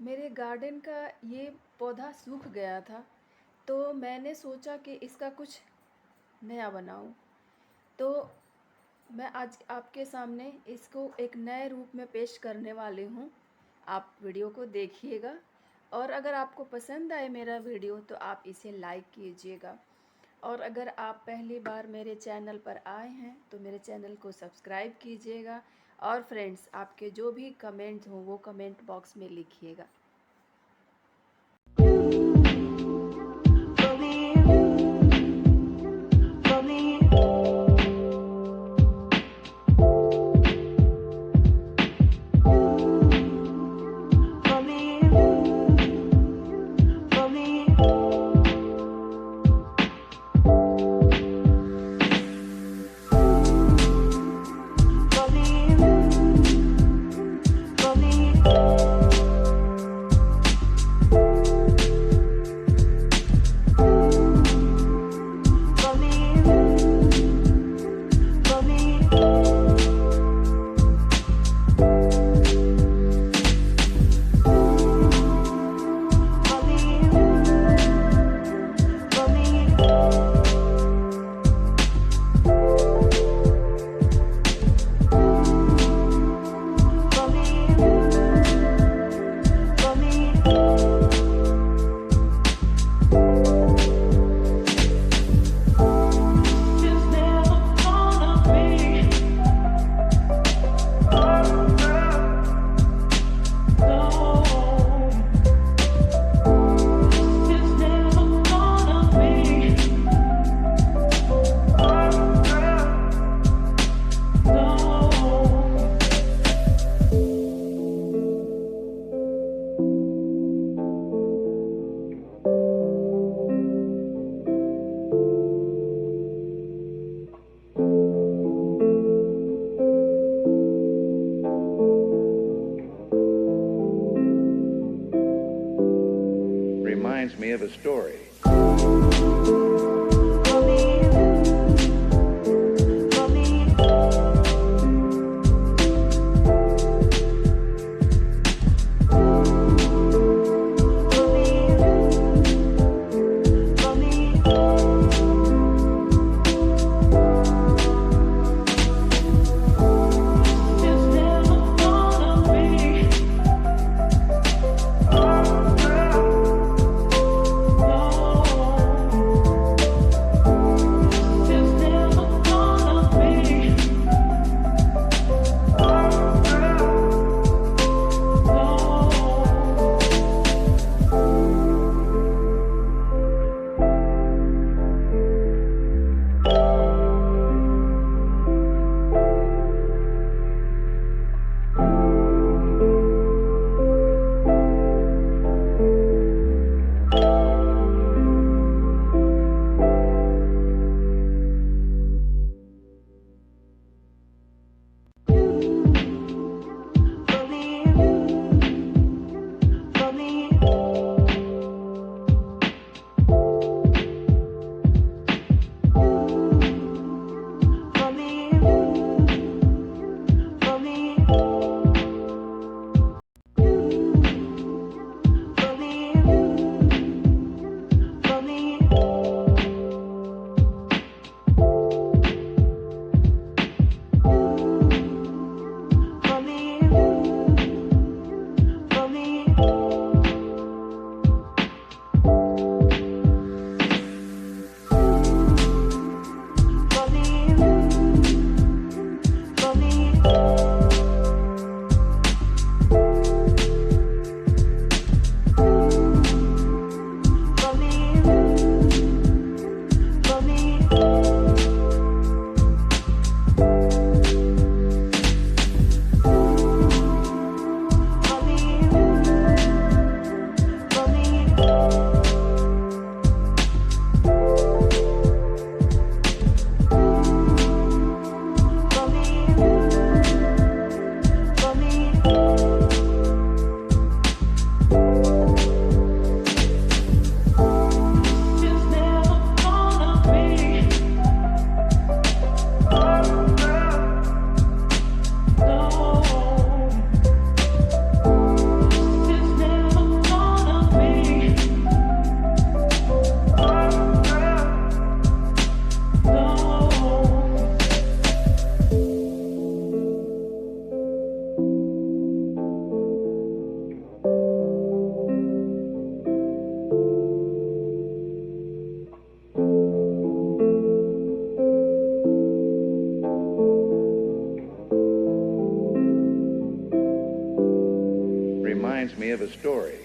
मेरे गार्डन का ये पौधा सूख गया था, तो मैंने सोचा कि इसका कुछ नया बनाऊं। तो मैं आज आपके सामने इसको एक नए रूप में पेश करने वाली हूं। आप वीडियो को देखिएगा और अगर आपको पसंद आए मेरा वीडियो तो आप इसे लाइक कीजिएगा। और अगर आप पहली बार मेरे चैनल पर आए हैं तो मेरे चैनल को सब्सक्राइब कीजिएगा। और फ्रेंड्स, आपके जो भी कमेंट्स हों वो कमेंट बॉक्स में लिखिएगा। Reminds me of a story. reminds me of a story.